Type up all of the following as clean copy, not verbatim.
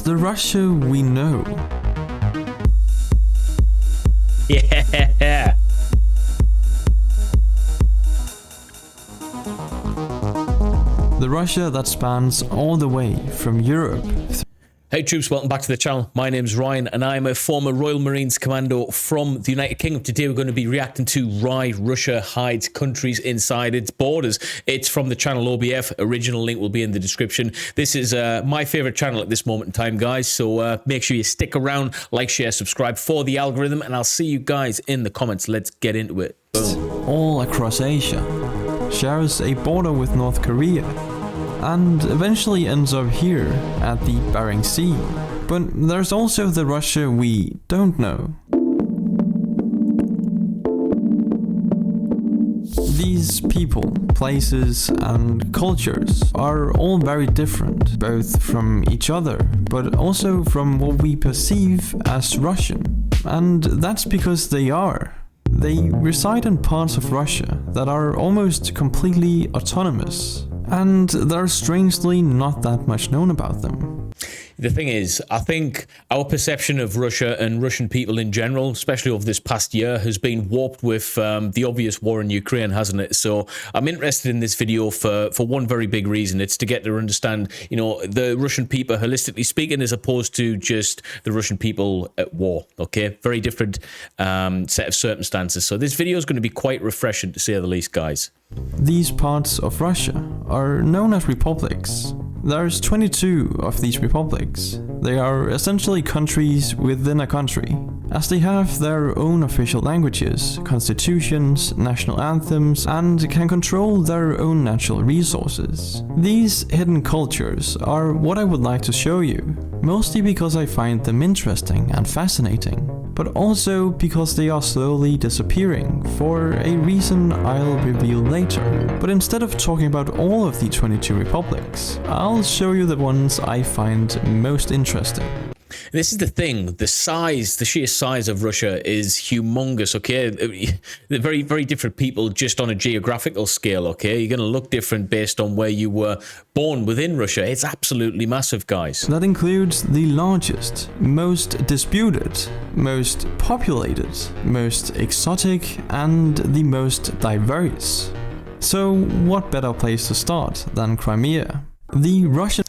the Russia we know. Yeah. The Russia that spans all the way from Europe. Hey troops, welcome back to the channel. My name's Ryan and I'm a former Royal Marines Commando from the United Kingdom. Today we're going to be reacting to why Russia hides countries inside its borders. It's from the channel OBF. Original link will be in the description. This is my favorite channel at this moment in time, guys. So make sure you stick around, like, share, subscribe for the algorithm, and I'll see you guys in the comments. Let's get into it. Boom. All across Asia, shares a border with North Korea, and eventually ends up here at the Bering Sea. But there's also the Russia we don't know. These people, places, and cultures are all very different, both from each other, but also from what we perceive as Russian. And that's because they are. They reside in parts of Russia that are almost completely autonomous, and there's strangely not that much known about them. The thing is, I think our perception of Russia and Russian people in general, especially over this past year, has been warped with the obvious war in Ukraine, hasn't it? So I'm interested in this video for one very big reason. It's to get to understand, you know, the Russian people holistically speaking, as opposed to just the Russian people at war. Okay, very different set of circumstances. So this video is going to be quite refreshing, to say the least, guys. These parts of Russia are known as republics. There's 22 of these republics. They are essentially countries within a country, as they have their own official languages, constitutions, national anthems, and can control their own natural resources. These hidden cultures are what I would like to show you, mostly because I find them interesting and fascinating, but also because they are slowly disappearing for a reason I'll reveal later. But instead of talking about all of the 22 republics, I'll show you the ones I find most interesting. This is the thing, the sheer size of Russia is humongous, okay? They're very, very different people just on a geographical scale, okay? You're going to look different based on where you were born within Russia. It's absolutely massive, guys. That includes the largest, most disputed, most populated, most exotic, and the most diverse. So what better place to start than Crimea? The Russian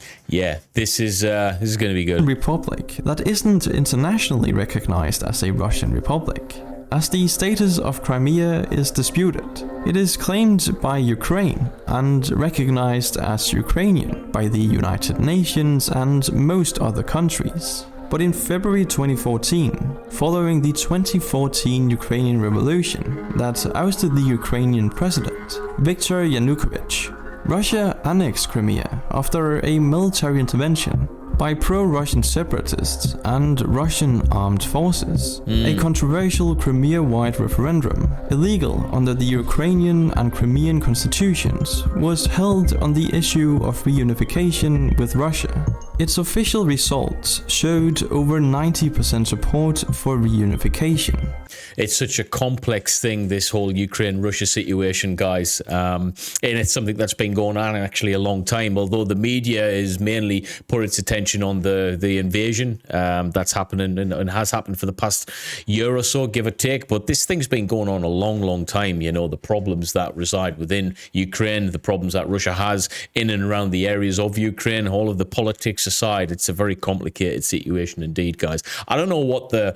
this is going to be good. Republic that isn't internationally recognized as a Russian republic, as the status of Crimea is disputed. It is claimed by Ukraine and recognized as Ukrainian by the United Nations and most other countries. But in February 2014, following the 2014 Ukrainian Revolution that ousted the Ukrainian president, Viktor Yanukovych, Russia annexed Crimea after a military intervention by pro-Russian separatists and Russian armed forces. A controversial Crimea-wide referendum, illegal under the Ukrainian and Crimean constitutions, was held on the issue of reunification with Russia. Its official results showed over 90% support for reunification. It's such a complex thing, this whole Ukraine-Russia situation, guys. And it's something that's been going on actually a long time, although the media is mainly put its attention on the invasion that's happening and has happened for the past year or so, give or take. But this thing's been going on a long, long time. You know, the problems that reside within Ukraine, the problems that Russia has in and around the areas of Ukraine, all of the politics aside, it's a very complicated situation indeed, guys. I don't know what the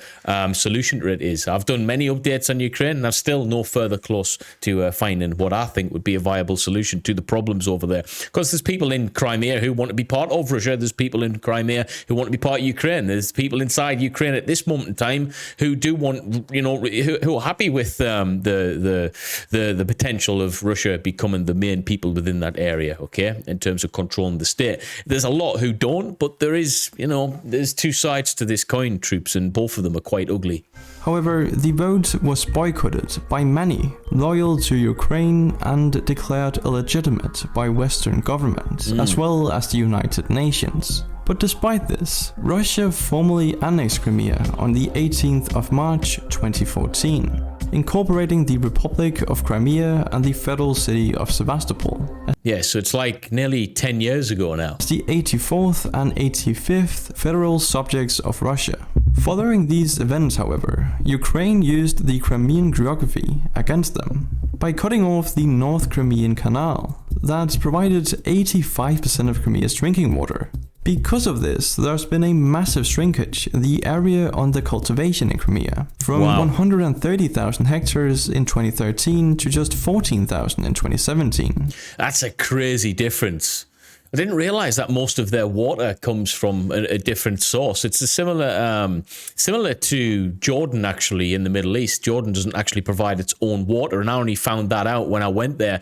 solution to it is. I've done many updates on Ukraine and I'm still no further close to finding what I think would be a viable solution to the problems over there. Because there's people in Crimea who want to be part of Russia. There's people in Crimea who want to be part of Ukraine. There's people inside Ukraine at this moment in time who do want, you know, who are happy with the potential of Russia becoming the main people within that area, okay, in terms of controlling the state. There's a lot who don't, but there is, you know, there's two sides to this coin, troops, and both of them are quite ugly. However, the vote was boycotted by many loyal to Ukraine and declared illegitimate by Western governments, as well as the United Nations. But despite this, Russia formally annexed Crimea on the 18th of March 2014, incorporating the Republic of Crimea and the federal city of Sevastopol. Yeah, so it's like nearly 10 years ago now. As the 84th and 85th federal subjects of Russia. Following these events, however, Ukraine used the Crimean geography against them by cutting off the North Crimean Canal that provided 85% of Crimea's drinking water. Because of this, there's been a massive shrinkage in the area under cultivation in Crimea, from 130,000 hectares in 2013 to just 14,000 in 2017. That's a crazy difference. I didn't realize that most of their water comes from a different source. It's similar to Jordan, actually, in the Middle East. Jordan doesn't actually provide its own water, and I only found that out when I went there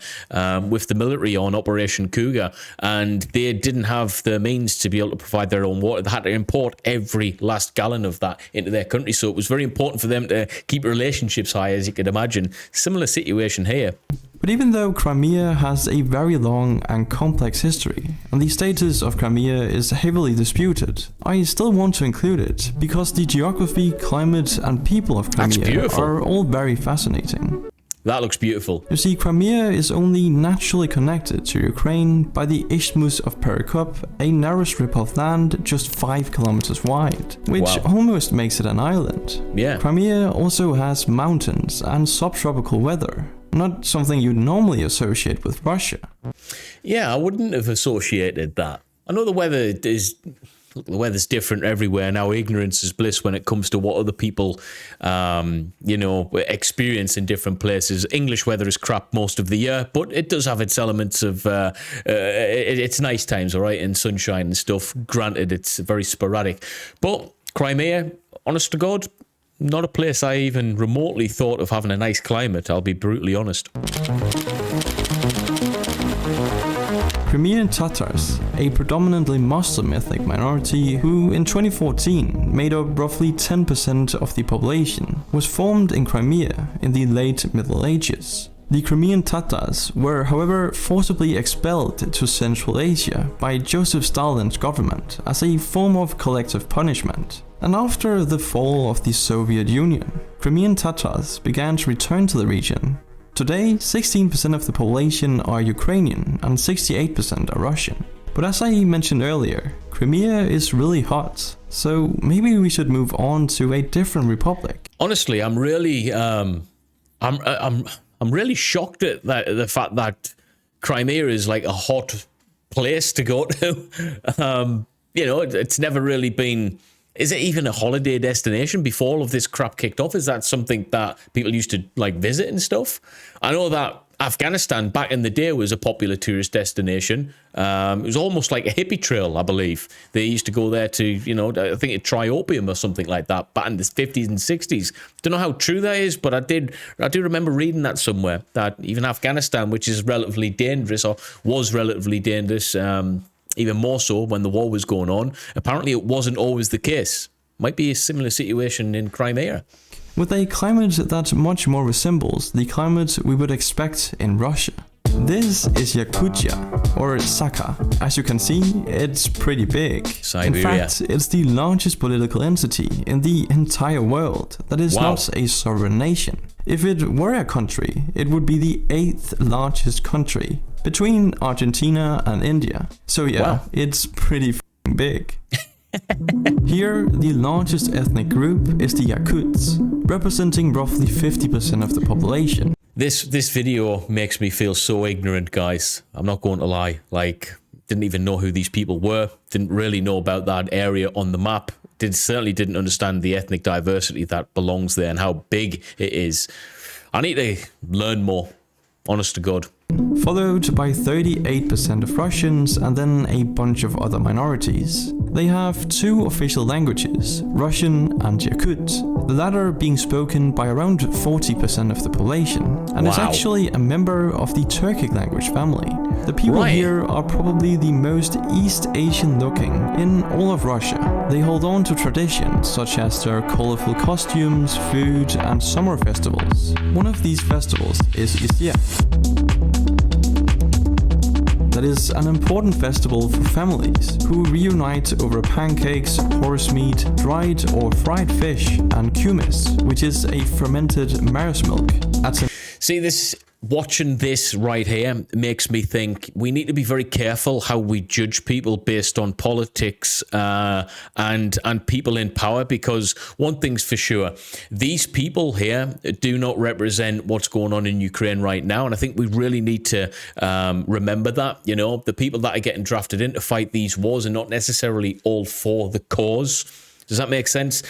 with the military on Operation Cougar, and they didn't have the means to be able to provide their own water. They had to import every last gallon of that into their country, so it was very important for them to keep relationships high, as you could imagine. Similar situation here. But even though Crimea has a very long and complex history, and the status of Crimea is heavily disputed, I still want to include it, because the geography, climate, and people of Crimea are all very fascinating. That looks beautiful. You see, Crimea is only naturally connected to Ukraine by the Isthmus of Perikop, a narrow strip of land just 5 kilometers wide, which almost makes it an island. Yeah. Crimea also has mountains and subtropical weather. Not something you'd normally associate with Russia. Yeah, I wouldn't have associated that. I know the weather's different everywhere. Now, ignorance is bliss when it comes to what other people, experience in different places. English weather is crap most of the year, but it does have its elements of, it's nice times, all right, and sunshine and stuff. Granted, it's very sporadic. But Crimea, honest to God, not a place I even remotely thought of having a nice climate, I'll be brutally honest. Crimean Tatars, a predominantly Muslim ethnic minority who in 2014 made up roughly 10% of the population, was formed in Crimea in the late Middle Ages. The Crimean Tatars were, however, forcibly expelled to Central Asia by Joseph Stalin's government as a form of collective punishment. And after the fall of the Soviet Union, Crimean Tatars began to return to the region. Today, 16% of the population are Ukrainian and 68% are Russian. But as I mentioned earlier, Crimea is really hot, so maybe we should move on to a different republic. Honestly, I'm really shocked at the fact that Crimea is like a hot place to go to. It's never really been. Is it even a holiday destination before all of this crap kicked off? Is that something that people used to like visit and stuff? I know that Afghanistan back in the day was a popular tourist destination. It was almost like a hippie trail, I believe. They used to go there to, I think to try opium or something like that back in the 50s and 60s. Don't know how true that is, but I do remember reading that somewhere, that even Afghanistan, which is relatively dangerous or was relatively dangerous, even more so when the war was going on, apparently it wasn't always the case. Might be a similar situation in Crimea. With a climate that much more resembles the climate we would expect in Russia. This is Yakutia, or Sakha. As you can see, it's pretty big. Siberia. In fact, it's the largest political entity in the entire world that is not a sovereign nation. If it were a country, it would be the 8th largest country, between Argentina and India. So yeah, it's pretty big. Here, the largest ethnic group is the Yakuts, representing roughly 50% of the population. This video makes me feel so ignorant, guys. I'm not going to lie. Didn't even know who these people were. Didn't really know about that area on the map. Certainly didn't understand the ethnic diversity that belongs there and how big it is. I need to learn more, honest to God. Followed by 38% of Russians and then a bunch of other minorities. They have 2 official languages, Russian and Yakut, the latter being spoken by around 40% of the population, and is actually a member of the Turkic language family. The people here are probably the most East Asian looking in all of Russia. They hold on to traditions such as their colorful costumes, food, and summer festivals. One of these festivals is Isya. that is an important festival for families who reunite over pancakes, horse meat, dried or fried fish, and kumis, which is a fermented mare's milk. See, watching this right here makes me think we need to be very careful how we judge people based on politics and people in power, because one thing's for sure, these people here do not represent what's going on in Ukraine right now, and I think we really need to remember that. You know, the people that are getting drafted in to fight these wars are not necessarily all for the cause. Does that make sense?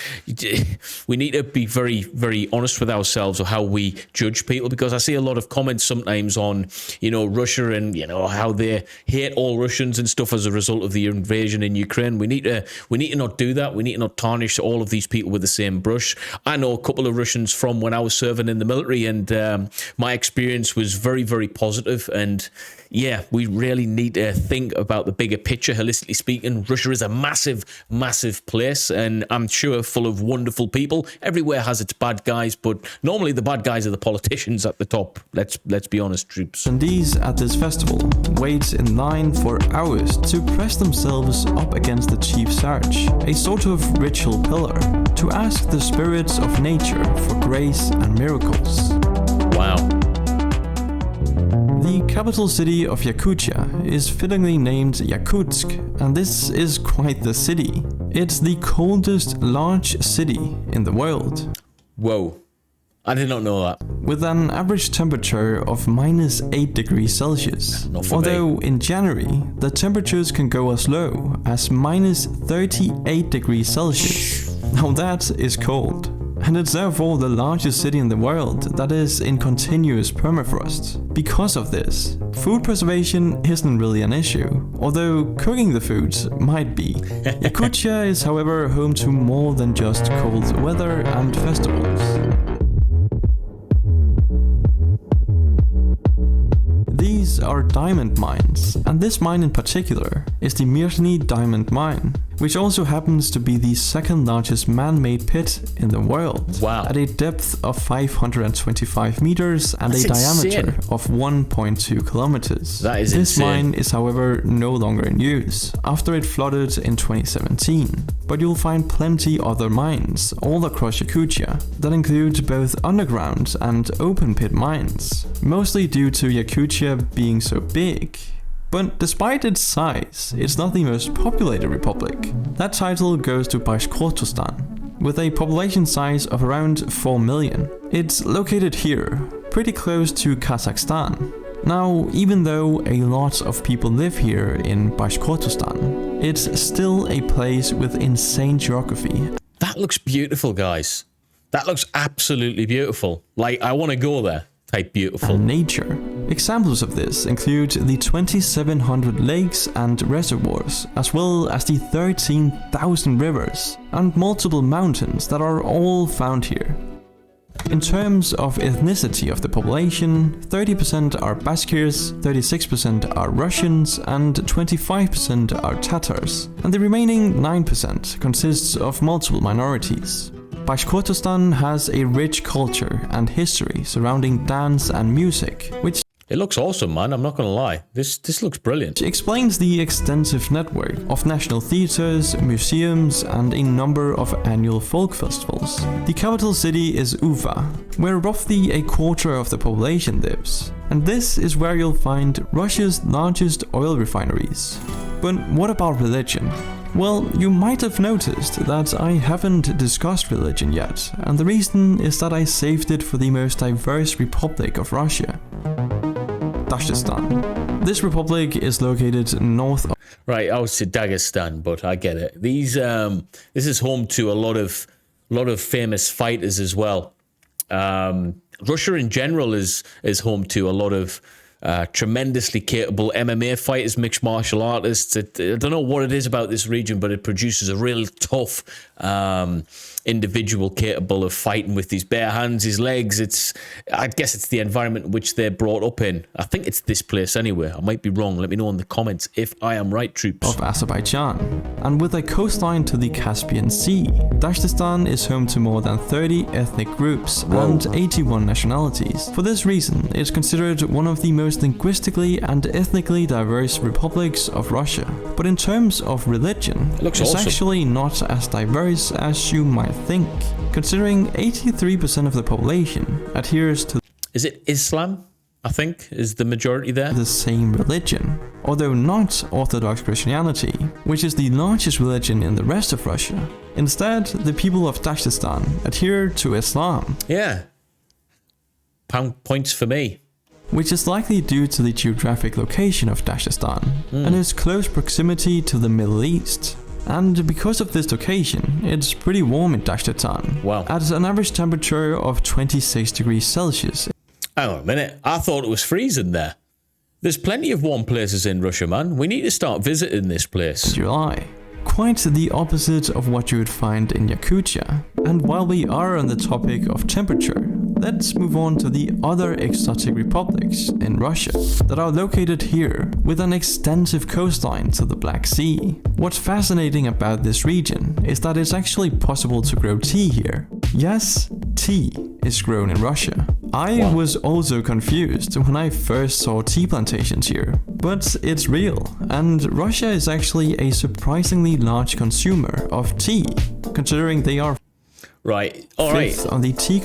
We need to be very, very honest with ourselves of how we judge people, because I see a lot of comments sometimes on, you know, Russia and, you know, how they hate all Russians and stuff as a result of the invasion in Ukraine. We need to not do that. We need to not tarnish all of these people with the same brush. I know a couple of Russians from when I was serving in the military, and my experience was very, very positive. And yeah, we really need to think about the bigger picture. Holistically speaking, Russia is a massive, massive place, and I'm sure full of wonderful people. Everywhere has its bad guys, but normally the bad guys are the politicians at the top. Let's be honest, troops. Attendees at this festival wait in line for hours to press themselves up against the chief sarge, a sort of ritual pillar, to ask the spirits of nature for grace and miracles. Wow. The capital city of Yakutia is fittingly named Yakutsk, and this is quite the city. It's the coldest large city in the world. Whoa, I did not know that. With an average temperature of -8 degrees Celsius. Although in January, the temperatures can go as low as -38 degrees Celsius. Now that is cold. And it's therefore the largest city in the world that is in continuous permafrost. Because of this, food preservation isn't really an issue, although cooking the foods might be. Yakutia is, however, home to more than just cold weather and festivals. These are diamond mines, and this mine in particular is the Mirny Diamond Mine, which also happens to be the second largest man-made pit in the world. Wow. At a depth of 525 meters and That's a diameter insane. of 1.2 kilometers. That is This insane. mine is, however, no longer in use after it flooded in 2017. But you'll find plenty other mines all across Yakutia that include both underground and open pit mines, mostly due to Yakutia being so big. But despite its size, it's not the most populated republic. That title goes to Bashkortostan, with a population size of around 4 million. It's located here, pretty close to Kazakhstan. Now, even though a lot of people live here in Bashkortostan, it's still a place with insane geography. That looks beautiful, guys. That looks absolutely beautiful. Like, I want to go there. Type beautiful. And nature. Examples of this include the 2,700 lakes and reservoirs, as well as the 13,000 rivers and multiple mountains that are all found here. In terms of ethnicity of the population, 30% are Bashkirs, 36% are Russians, and 25% are Tatars, and the remaining 9% consists of multiple minorities. Bashkortostan has a rich culture and history surrounding dance and music, which It looks awesome, man. I'm not going to lie. This looks brilliant. explains the extensive network of national theaters, museums, and a number of annual folk festivals. The capital city is Ufa, where roughly a quarter of the population lives, and this is where you'll find Russia's largest oil refineries. But what about religion? Well, you might have noticed that I haven't discussed religion yet, and the reason is that I saved it for the most diverse republic of Russia, Dagestan. This republic is located north of... Right, I would say Dagestan, but I get it. This is home to a lot of famous fighters as well. Russia in general is home to a lot of tremendously capable MMA fighters, mixed martial artists. I don't know what it is about this region, but it produces a real tough individual capable of fighting with his bare hands, his legs. I guess it's the environment in which they're brought up in. I think it's this place anyway. I might be wrong. Let me know in the comments if I am right, troops. Of Azerbaijan, and with a coastline to the Caspian Sea, Dagestan is home to more than 30 ethnic groups and 81 nationalities. For this reason, it's considered one of the most most linguistically and ethnically diverse republics of Russia. But in terms of religion, looks it's awesome. actually not as diverse as you might think, considering 83% of the population adheres to Is it Islam? I think is the majority there. the same religion, although not Orthodox Christianity, which is the largest religion in the rest of Russia. Instead, the people of Dagestan adhere to Islam, Yeah. Points for me. which is likely due to the geographic location of Dagestan and its close proximity to the Middle East. And because of this location, it's pretty warm in Dagestan, Wow. at an average temperature of 26 degrees Celsius Hang on a minute. I thought it was freezing there. There's plenty of warm places in Russia, man. We need to start visiting this place. in July. Quite the opposite of what you would find in Yakutia. And while we are on the topic of temperature, let's move on to the other exotic republics in Russia that are located here with an extensive coastline to the Black Sea. What's fascinating about this region is that it's actually possible to grow tea here. Yes, tea is grown in Russia. I was also confused when I first saw tea plantations here, but it's real, and Russia is actually a surprisingly large consumer of tea, considering they are Right. All right. fifth on the tea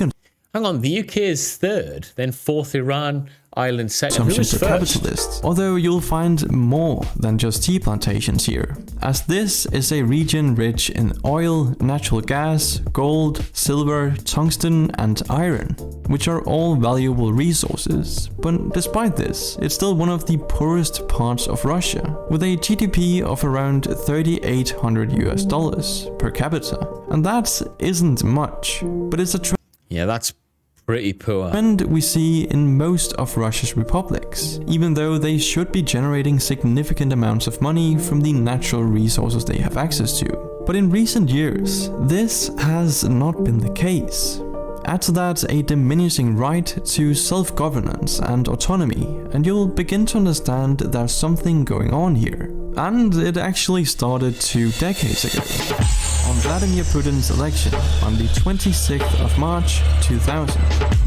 Hang on. The UK is third, then fourth Iran, Ireland second. Who consumption was per first? capita list. Although you'll find more than just tea plantations here, as this is a region rich in oil, natural gas, gold, silver, tungsten, and iron, which are all valuable resources. But despite this, it's still one of the poorest parts of Russia, with a GDP of around $3,800 per capita. And that isn't much, but it's a Yeah, that's pretty poor. trend we see in most of Russia's republics, even though they should be generating significant amounts of money from the natural resources they have access to. But in recent years, this has not been the case. Add to that a diminishing right to self-governance and autonomy, and you'll begin to understand there's something going on here. And it actually started 2 decades ago, on Vladimir Putin's election on the 26th of March 2000.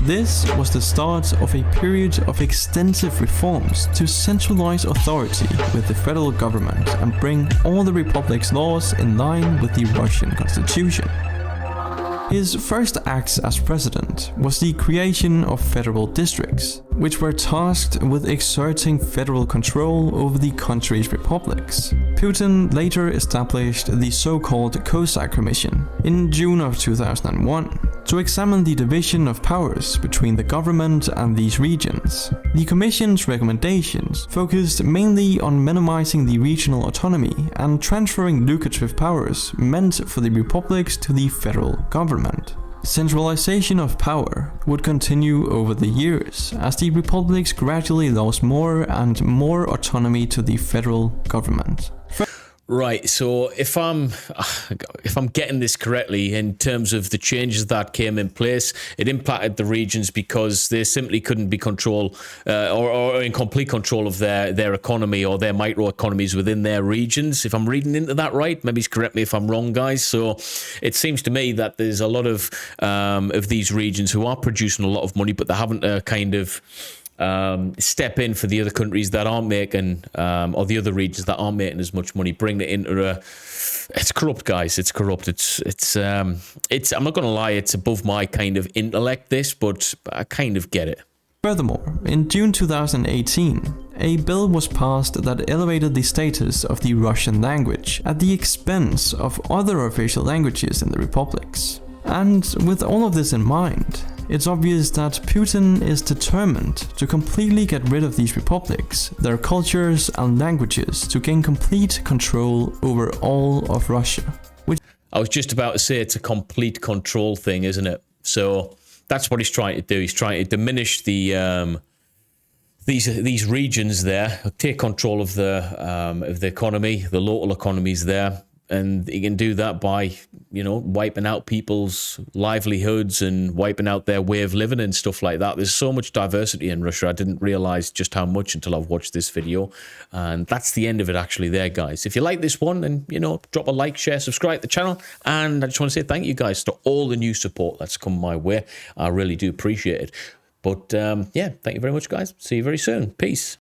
This was the start of a period of extensive reforms to centralize authority with the federal government and bring all the republic's laws in line with the Russian constitution. His first acts as president was the creation of federal districts, which were tasked with exerting federal control over the country's republics. Putin later established the so-called Cossack Commission in June of 2001 to examine the division of powers between the government and these regions. The Commission's recommendations focused mainly on minimizing the regional autonomy and transferring lucrative powers meant for the republics to the federal government. Centralization of power would continue over the years as the republics gradually lost more and more autonomy to the federal government. Right, so if I'm getting this correctly, in terms of the changes that came in place, it impacted the regions because they simply couldn't be or in complete control of their economy or their micro economies within their regions. If I'm reading into that right, maybe correct me if I'm wrong, guys. So it seems to me that there's a lot of these regions who are producing a lot of money, but they haven't kind of step in for the other countries that aren't making, or the other regions that aren't making as much money, bring it into it's corrupt, guys. It's corrupt. It's I'm not going to lie, it's above my kind of intellect, this, but I kind of get it. Furthermore, in June 2018, a bill was passed that elevated the status of the Russian language at the expense of other official languages in the republics. And with all of this in mind, it's obvious that Putin is determined to completely get rid of these republics, their cultures and languages, to gain complete control over all of Russia. I was just about to say it's a complete control thing, isn't it? So that's what he's trying to do. He's trying to diminish the these regions there, take control of the economy, the local economies there. And he can do that by, wiping out people's livelihoods and wiping out their way of living and stuff like that. There's so much diversity in Russia. I didn't realize just how much until I've watched this video. And that's the end of it actually there, guys. If you like this one, then, drop a like, share, subscribe to the channel. And I just want to say thank you guys to all the new support that's come my way. I really do appreciate it. But yeah, thank you very much, guys. See you very soon. Peace.